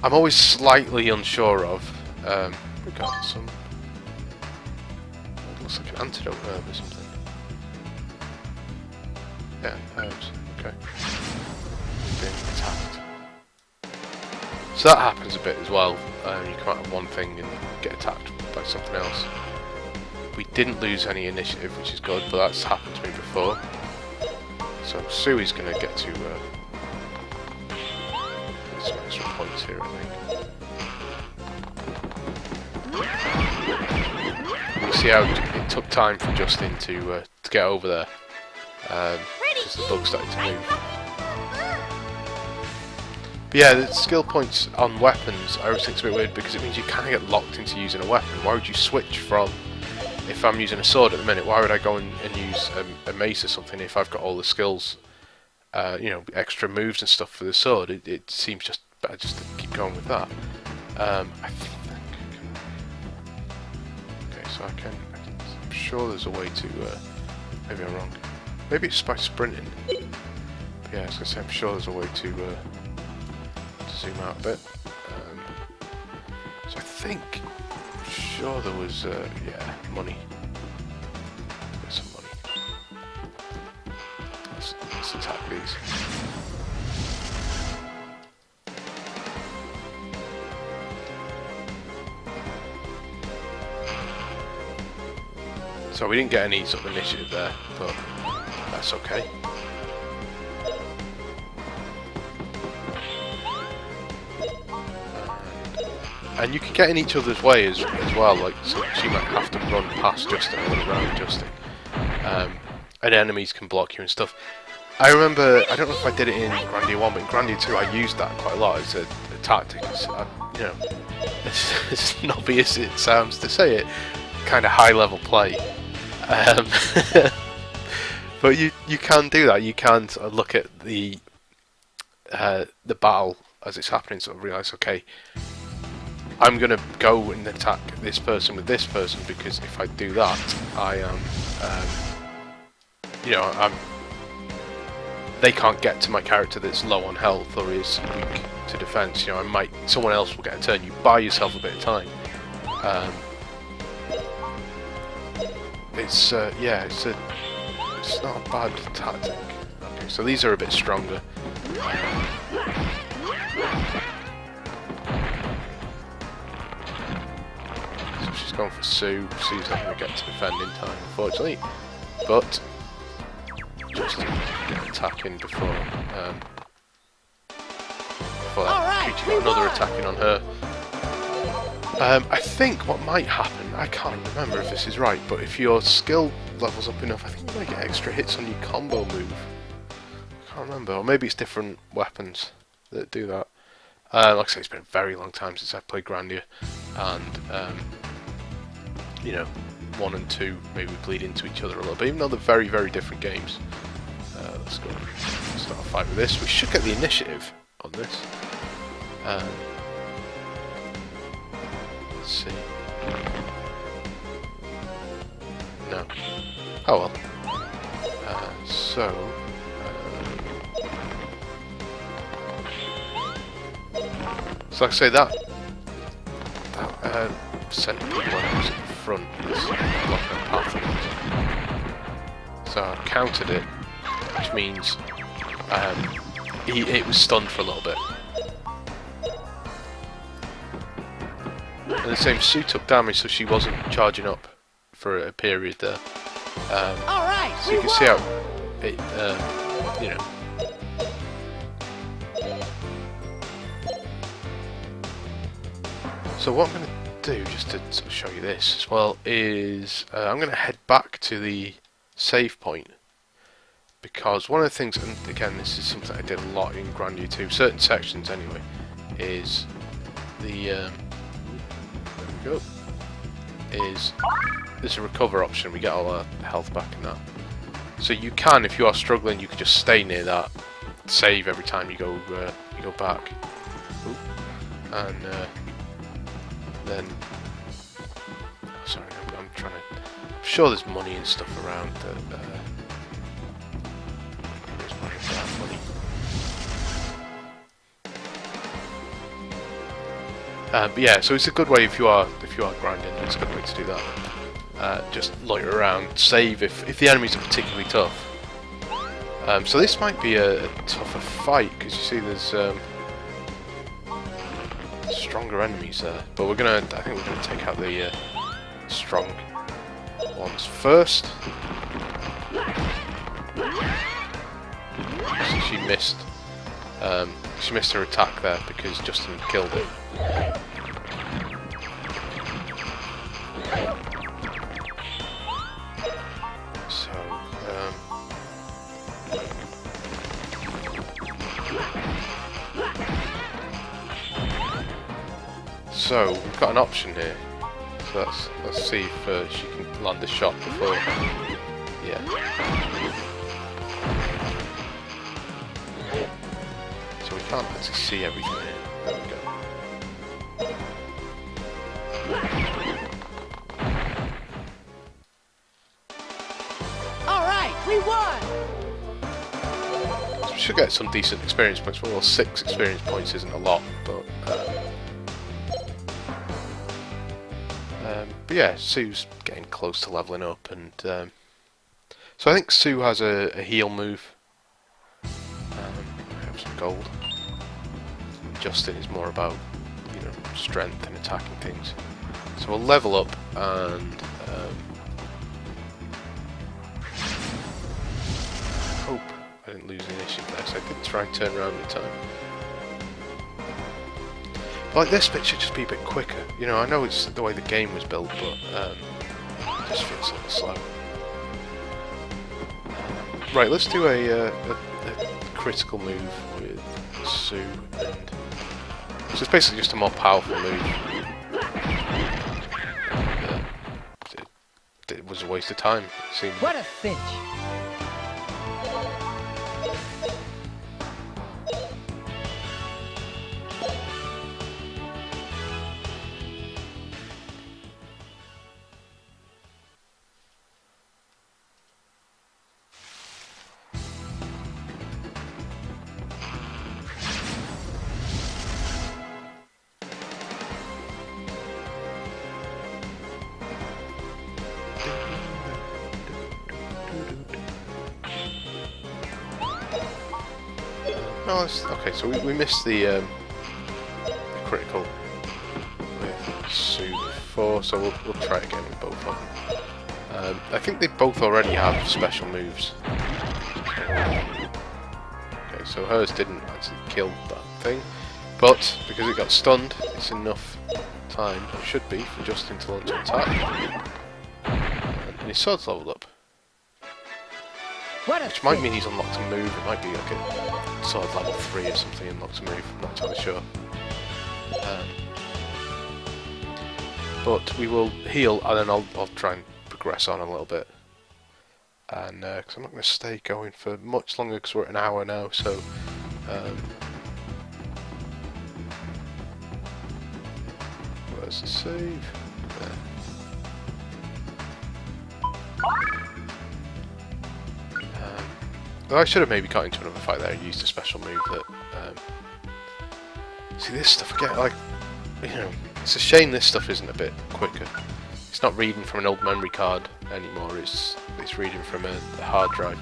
I'm always slightly unsure of. We got some. It looks like an antidote herb or something. Yeah, herbs. Okay. Being attacked. So that happens a bit as well. You come out of one thing and get attacked by something else. We didn't lose any initiative, which is good, but that's happened to me before. So Sui's going to get to some extra points here, I think. You see how it took time for Justin to get over there, because the bug started to move. But yeah, the skill points on weapons, I always think it's a bit weird because it means you kind of get locked into using a weapon. Why would you switch from, if I'm using a sword at the minute, why would I go and use a mace or something if I've got all the skills, you know, extra moves and stuff for the sword? It seems just better just to keep going with that. I think okay, so I'm sure there's a way to, maybe I'm wrong. Maybe it's by sprinting. But yeah, I was going to say, I'm sure there's a way to zoom out a bit. So I I'm sure there was, yeah, money. There's some money. Let's attack these. So we didn't get any sort of initiative there, but that's okay. And you can get in each other's way as well, like, so she might have to run past Justin or run around Justin. And enemies can block you and stuff. I remember, I don't know if I did it in Grandia 1, but in Grandia 2 I used that quite a lot as a tactic. You know, as snobby as it sounds to say it, kind of high level play. But you can do that. You can sort of look at the battle as it's happening, sort of realise, okay, I'm gonna go and attack this person with this person because if I do that, I am, you know, they can't get to my character that's low on health or is weak to defense. You know, someone else will get a turn. You buy yourself a bit of time. Yeah, it's not a bad tactic. Okay, so these are a bit stronger. So she's going for Sue. Sue's not going to get to defend in time, unfortunately. But just to get attacking before that creature got another attacking on her. I think what might happen, I can't remember if this is right, but if your skill level's up enough, I think you might get extra hits on your combo move. I can't remember, or maybe it's different weapons that do that. Like I say, it's been a very long time since I've played Grandia, and you know, 1 and 2 maybe bleed into each other a little bit, even though they're very, very different games. Let's go start a fight with this. We should get the initiative on this. Let's see. No. Oh well. So like I say, that centipede one was at the front is blocking a path. So I countered it, which means it was stunned for a little bit. And the same, Sue took damage, so she wasn't charging up for a period there. So you can see how it, you know. So what I'm going to do, just to sort of show you this as well, is I'm going to head back to the save point, because one of the things, and again this is something I did a lot in Grandia 2, certain sections anyway, is the there we go, is there's a recover option. We get all our health back and that, so you can, if you are struggling, you can just stay near that, save every time you go back. Ooh. And then, sorry, I'm trying to, I'm sure there's money and stuff around that, there's money for that money. But yeah, so it's a good way if you are grinding, it's a good way to do that. Just loiter around, save if the enemies are particularly tough. So this might be a tougher fight, because you see there's stronger enemies there, but I think we're gonna take out the strong ones first. So she missed her attack there because Justin killed it. So we've got an option here. So let's see if she can land a shot before. Yeah. So we can't actually see everything here. There we go. All right, we won. So we should get some decent experience points. Well, 6 experience points isn't a lot, but yeah, Sue's getting close to leveling up, and so I think Sue has a heal move. I have some gold. Justin is more about, you know, strength and attacking things. So we'll level up, and hope I didn't lose the initiative there. So I did try and turn around in time. Like, this bit should just be a bit quicker. You know, I know it's the way the game was built, but it just feels a little slow. Right, let's do a critical move with Sue, and so it's basically just a more powerful move. It was a waste of time, it seemed. What a cinch. Oh, okay, so we missed the critical with Sue before, so we'll try it again with both of them. I think they both already have special moves. Okay, so hers didn't actually kill that thing, but because it got stunned, it's enough time, it should be, for Justin to launch an attack. And his sword's leveled up. Which might mean he's unlocked a move, it might be like a sword level 3 or something, unlocked a move, I'm not entirely sure. But we will heal, and then I'll try and progress on a little bit. And, because I'm not going to stay going for much longer, because we're at an hour now, so... where's the save? There. I should have maybe got into another fight there and used a special move that... see, this stuff again, like, you know, it's a shame this stuff isn't a bit quicker. It's not reading from an old memory card anymore, it's reading from a hard drive.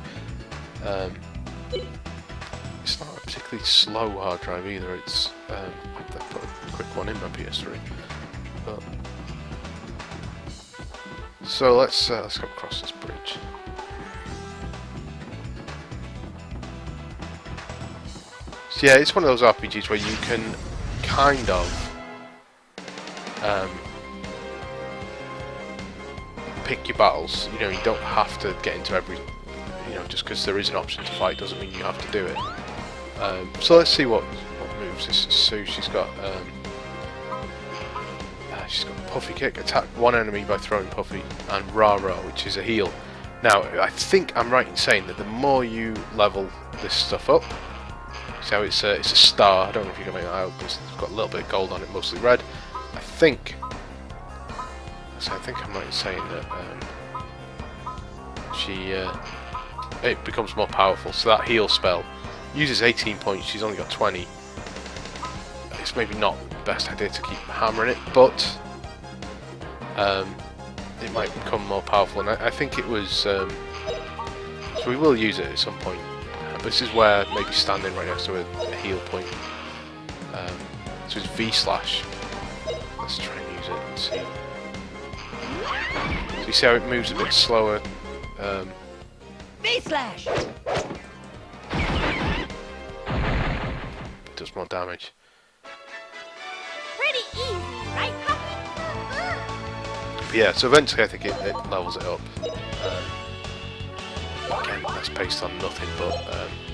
It's not a particularly slow hard drive either, it's... I put a quick one in my PS3. But... so let's go across this bridge. Yeah, it's one of those RPGs where you can kind of pick your battles. You know, you don't have to get into every, you know, just because there is an option to fight doesn't mean you have to do it. So let's see what moves. This is Sue. She's got Puffy Kick, attack one enemy by throwing Puffy, and Rah-Rah, which is a heal. Now, I think I'm right in saying that the more you level this stuff up, so it's a star. I don't know if you can make that out, but it's got a little bit of gold on it, mostly red. I think I'm right in saying that it becomes more powerful. So that heal spell uses 18 points. She's only got 20. It's maybe not the best idea to keep hammering it, but it might become more powerful. And I think it was. So we will use it at some point. But this is where maybe standing right next to a heal point. So it's V slash. Let's try and use it and see. So you see how it moves a bit slower. V-slash! It does more damage. Pretty easy, right, Puppy? But yeah, so eventually I think it levels it up. Again, that's based on nothing but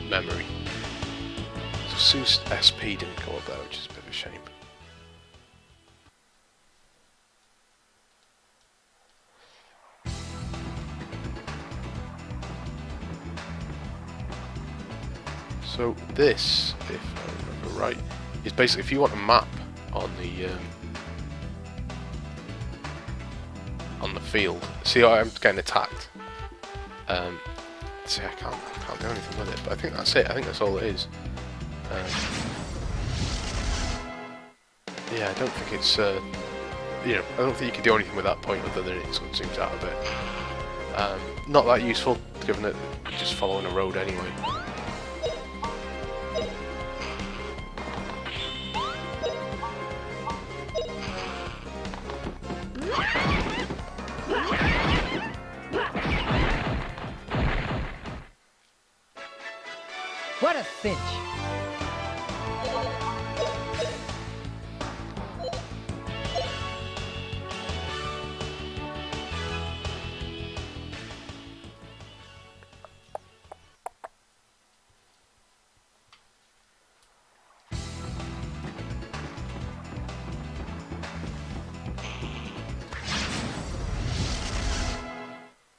memory. So Sue's SP didn't go up there, which is a bit of a shame. So this, if I remember right, is basically if you want a map on the field. See, I'm getting attacked. See, I can't do anything with it, but I think that's it. I think that's all it is. Yeah, I don't think it's you know, I don't think you can do anything with that point other than it seems out of it. Not that useful, given that you're just following a road anyway. What a cinch!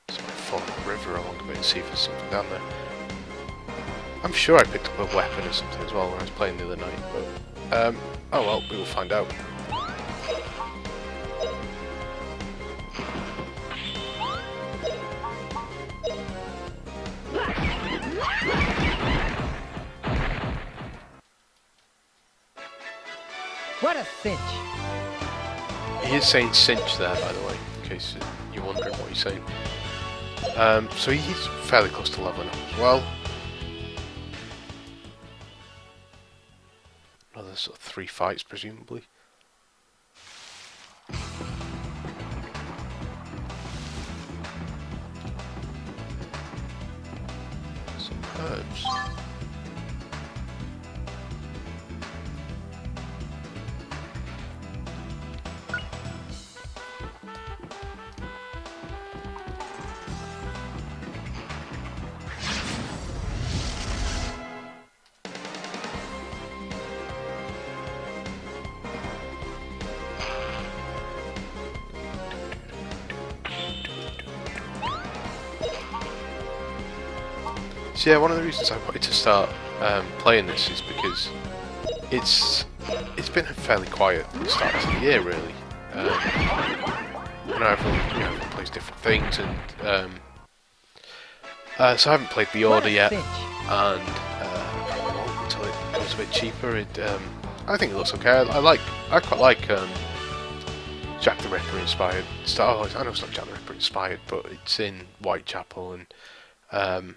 So I follow the river along a bit and see if there's something down there. I'm sure I picked up a weapon or something as well when I was playing the other night, but oh well, we will find out. What a cinch! He is saying cinch there, by the way, in case you're wondering what he's saying. So he's fairly close to leveling up as well. Another sort of 3 fights, presumably. Some herbs. So yeah, one of the reasons I wanted to start playing this is because it's been fairly quiet at the start of the year, really. I know everyone plays different things, and so I haven't played the Order yet, and until it goes a bit cheaper. I think it looks okay. I quite like Jack the Ripper inspired stuff. I know it's not Jack the Ripper inspired, but it's in Whitechapel, and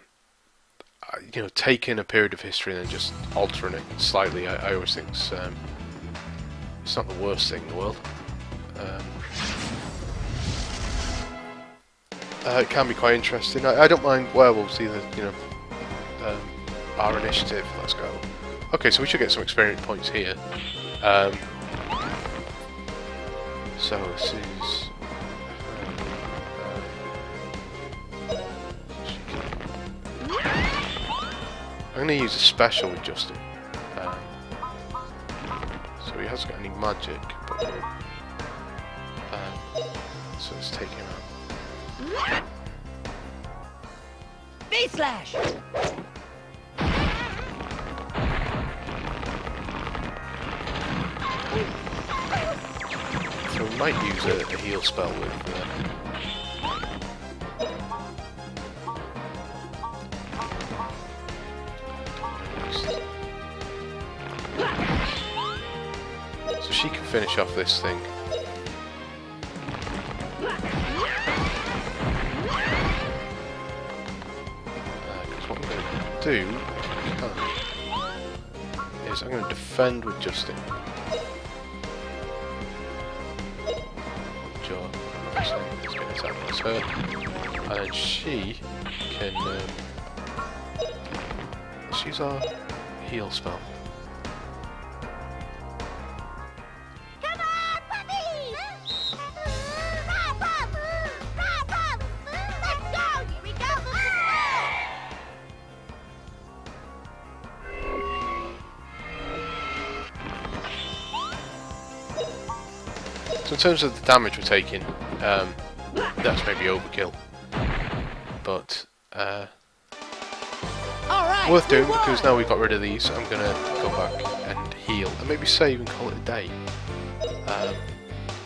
you know, taking a period of history and then just altering it slightly, I always think it's not the worst thing in the world. It can be quite interesting. I don't mind werewolves either, you know. Our initiative, let's go. Okay, so we should get some experience points here. So this is I'm going to use a special with Justin. So he hasn't got any magic, but so let's take him out. Face slash! So we might use a heal spell with so she can finish off this thing. Because what I'm going to do, if I can, is I'm going to defend with Justin. Her, and then she can she's our heal spell. Come on, puppy! Let's go! Here we go! So in terms of the damage we're taking, that's maybe overkill, but worth doing because now we've got rid of these. I'm gonna go back and heal and maybe save and call it a day. But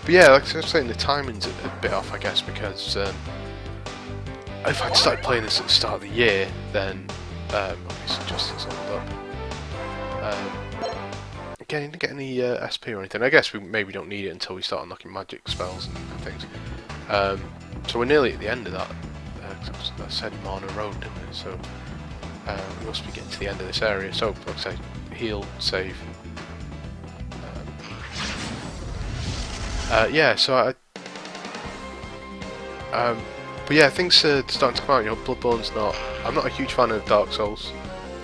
yeah, like I was saying, the timing's a bit off, I guess, because if I'd started playing this at the start of the year, then obviously Justin's leveled up. Again, didn't get any SP or anything. I guess we maybe don't need it until we start unlocking magic spells and things. So we're nearly at the end of that. I said Mana Road, didn't it? So we must be getting to the end of this area. So, like I say, heal, save. Yeah, so but yeah, things are starting to come out. You know, Bloodborne's not. I'm not a huge fan of Dark Souls.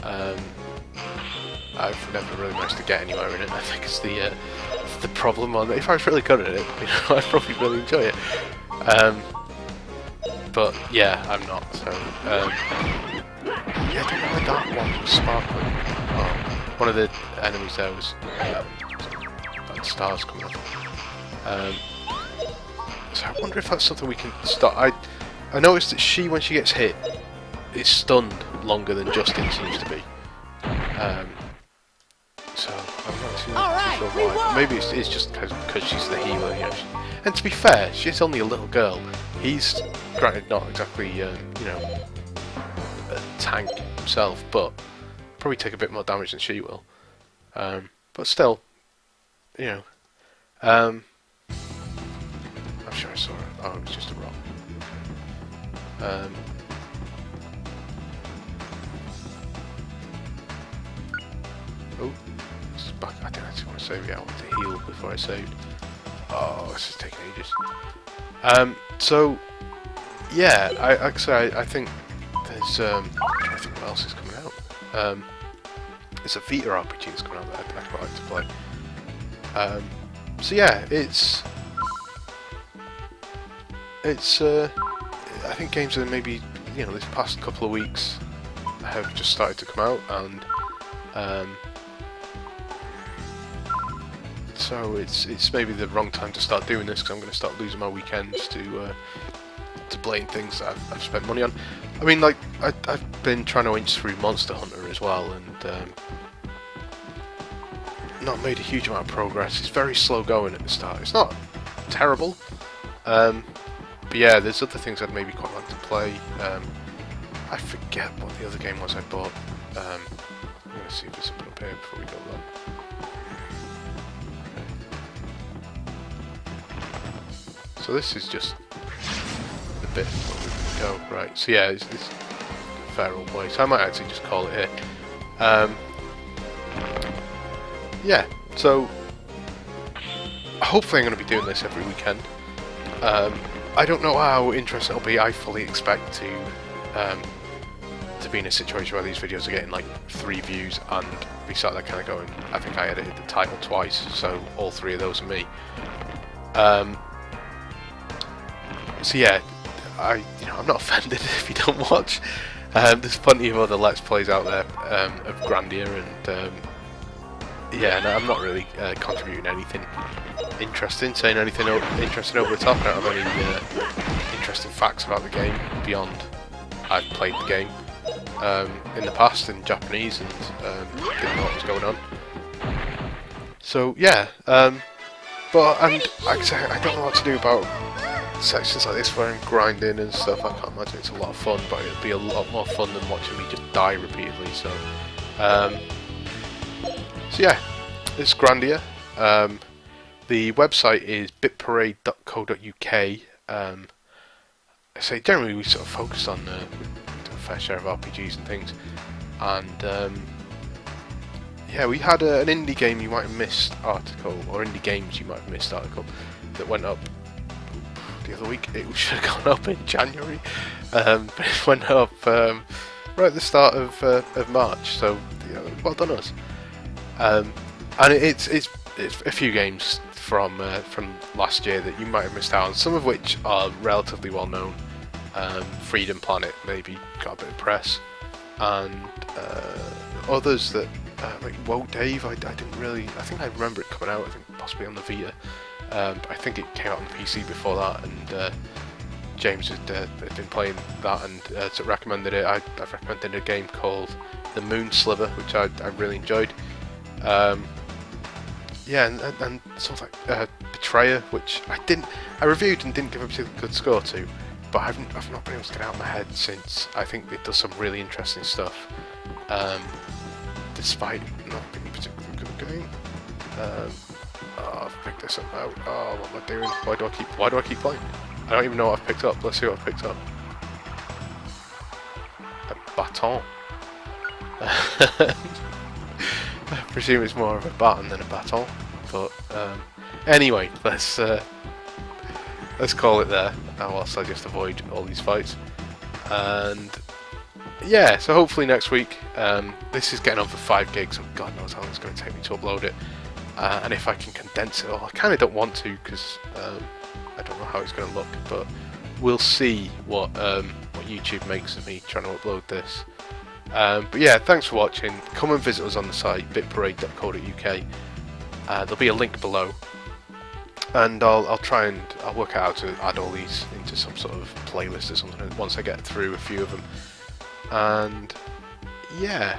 I've never really managed to get anywhere in it. I think it's the problem on it. If I was really good at it, you know, I'd probably really enjoy it. But yeah, I'm not. So yeah, I don't know why that one was sparkling. Oh, one of the enemies there was like stars coming up. So I wonder if that's something we can start. I noticed that she, when she gets hit, is stunned longer than Justin seems to be. So I'm not too sure why. Maybe it's just because she's the healer, you know. And to be fair, she's only a little girl. He's, granted, not exactly you know, a tank himself, but probably take a bit more damage than she will. But still, you know, I'm sure I saw it. Oh, it was just a rock. Oh, it's back. I didn't actually want to save it. I wanted to heal before I saved. Oh, this is taking ages. So yeah, I think there's I'm trying to think what else is coming out. It's a Vita RPG that's coming out that I'd quite like to play. So yeah, it's I think games that maybe, you know, this past couple of weeks have just started to come out, and so it's maybe the wrong time to start doing this, because I'm going to start losing my weekends to playing things that I've spent money on. I mean, like I've been trying to inch through Monster Hunter as well, and not made a huge amount of progress. It's very slow going at the start. It's not terrible, but yeah, there's other things I'd maybe quite like to play. I forget what the other game was I bought. I'm going to see if it's up here before we go there. So this is just the bit where we can go. Right, so yeah, it's a fair old way. So I might actually just call it here. Yeah, so hopefully I'm going to be doing this every weekend. I don't know how interesting it'll be. I fully expect to be in a situation where these videos are getting like 3 views, and we start that kind of going. I think I edited the title twice, so all 3 of those are me. So yeah, I'm not offended if you don't watch. There's plenty of other Let's Plays out there of Grandia, and yeah, no, I'm not really contributing anything interesting, saying anything interesting over the top. I don't have any interesting facts about the game beyond I've played the game in the past in Japanese and didn't know what was going on. So yeah, but like I say, I don't know what to do about sections like this where I'm grinding and stuff. I can't imagine it's a lot of fun, but it'd be a lot more fun than watching me just die repeatedly. So, so yeah, it's Grandia. The website is bitparade.co.uk. I say generally we sort of focus on a fair share of RPGs and things, and yeah, we had an indie game you might have missed article, or indie games you might have missed article that went up the other week. It should have gone up in January, but it went up right at the start of March. So yeah, well done us. And it's a few games from last year that you might have missed out on. Some of which are relatively well known. Freedom Planet maybe got a bit of press, and others that like Whoa Dave, I didn't really. I think I remember it coming out. I think possibly on the Vita. But I think it came out on the PC before that, and James had been playing that and so recommended it. I've recommended a game called The Moon Sliver, which I really enjoyed. Yeah, and something like Betrayer, which I reviewed and didn't give a particularly good score to, but I've not been able to get it out of my head since. I think it does some really interesting stuff, despite not being a particularly good game. Oh, I've picked this up now. Oh, what am I doing? Why do I keep playing? I don't even know what I've picked up. Let's see what I've picked up. A baton. I presume it's more of a baton than a baton. But anyway, let's call it there. Whilst I just avoid all these fights. And yeah, so hopefully next week. This is getting on for 5 gigs, so God knows how long it's going to take me to upload it. And if I can condense it all, I kind of don't want to because I don't know how it's going to look, but we'll see what YouTube makes of me trying to upload this. But yeah, thanks for watching. Come and visit us on the site bitparade.co.uk. There'll be a link below, and I'll work out how to add all these into some sort of playlist or something once I get through a few of them. And yeah.